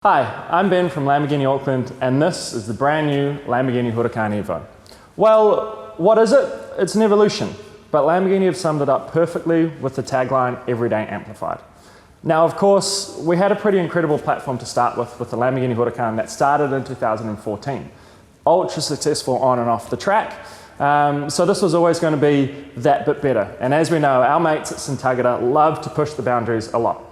Hi, I'm Ben from Lamborghini Auckland, and this is the brand new Lamborghini Huracán EVO. Well, what is it? It's an evolution, but Lamborghini have summed it up perfectly with the tagline, Everyday Amplified. Now, of course, we had a pretty incredible platform to start with the Lamborghini Huracán that started in 2014. Ultra successful on and off the track, so this was always going to be that bit better. And as we know, our mates at Tagata love to push the boundaries a lot.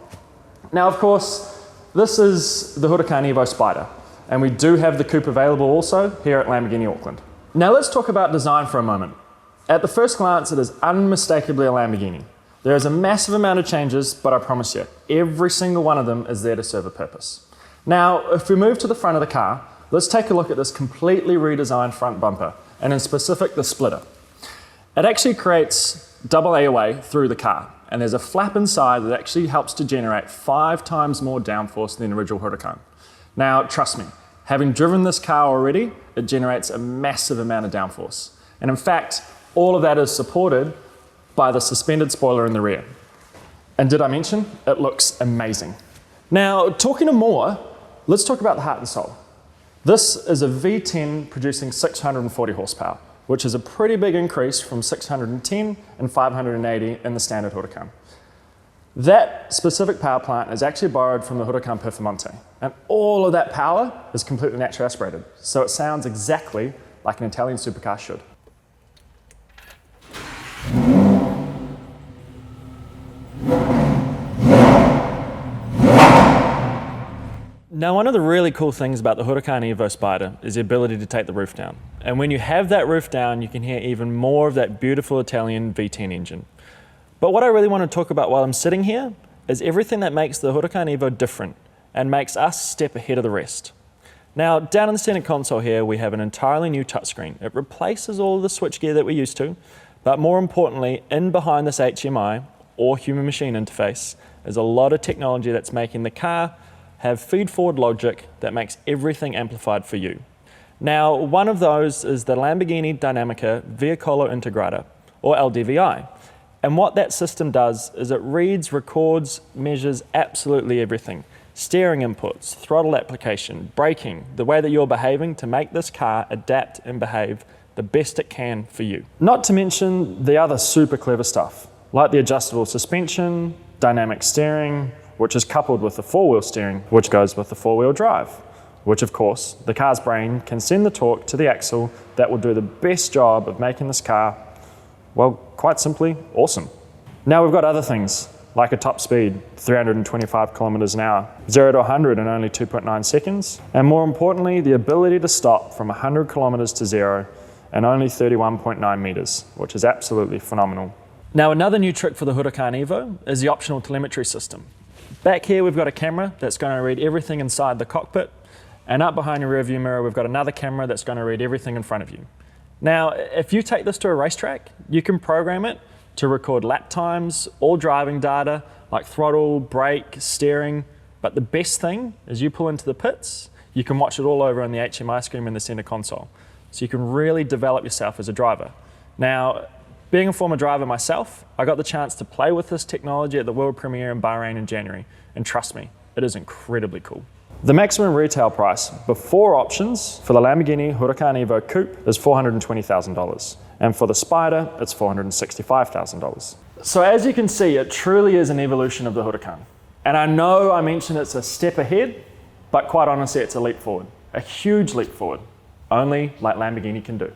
Now, of course, this is the Huracán EVO Spider, and we do have the coupe available also here at Lamborghini Auckland. Now let's talk about design for a moment. At the first glance, it is unmistakably a Lamborghini. There is a massive amount of changes, but I promise you, every single one of them is there to serve a purpose. Now, if we move to the front of the car, let's take a look at this completely redesigned front bumper, and in specific, the splitter. It actually creates double AOA through the car, and there's a flap inside that actually helps to generate 5 times more downforce than the original Huracan. Now, trust me, having driven this car already, it generates a massive amount of downforce. And in fact, all of that is supported by the suspended spoiler in the rear. And did I mention, it looks amazing. Now, talking of more, let's talk about the heart and soul. This is a V10 producing 640 horsepower, which is a pretty big increase from 610 and 580 in the standard Huracan. That specific power plant is actually borrowed from the Huracan Performante, and all of that power is completely naturally aspirated, so it sounds exactly like an Italian supercar should. Now, one of the really cool things about the Huracán EVO Spider is the ability to take the roof down. And when you have that roof down, you can hear even more of that beautiful Italian V10 engine. But what I really want to talk about while I'm sitting here is everything that makes the Huracán EVO different and makes us step ahead of the rest. Now, down in the center console here, we have an entirely new touchscreen. It replaces all of the switchgear that we're used to, but more importantly, in behind this HMI, or human machine interface, is a lot of technology that's making the car have feed-forward logic that makes everything amplified for you. Now, one of those is the Lamborghini Dinamica Veicolo Integrata, or LDVI. And what that system does is it reads, records, measures absolutely everything. Steering inputs, throttle application, braking, the way that you're behaving to make this car adapt and behave the best it can for you. Not to mention the other super clever stuff, like the adjustable suspension, dynamic steering, which is coupled with the 4-wheel steering, which goes with the 4-wheel drive, which of course, the car's brain can send the torque to the axle that will do the best job of making this car, well, quite simply, awesome. Now we've got other things, like a top speed, 325 kilometers an hour, 0 to 100 in only 2.9 seconds, and more importantly, the ability to stop from 100 kilometers to 0 in only 31.9 meters, which is absolutely phenomenal. Now, another new trick for the Huracán EVO is the optional telemetry system. Back here, we've got a camera that's going to read everything inside the cockpit, and up behind your rearview mirror, we've got another camera that's going to read everything in front of you. Now, if you take this to a racetrack, you can program it to record lap times, all driving data, like throttle, brake, steering, but the best thing is you pull into the pits, you can watch it all over on the HMI screen in the center console. So you can really develop yourself as a driver. Now, being a former driver myself, I got the chance to play with this technology at the world premiere in Bahrain in January, and trust me, it is incredibly cool. The maximum retail price before options for the Lamborghini Huracán EVO Coupe is $420,000, and for the Spider, it's $465,000. So as you can see, it truly is an evolution of the Huracan. And I know I mentioned it's a step ahead, but quite honestly, it's a leap forward, a huge leap forward, only like Lamborghini can do.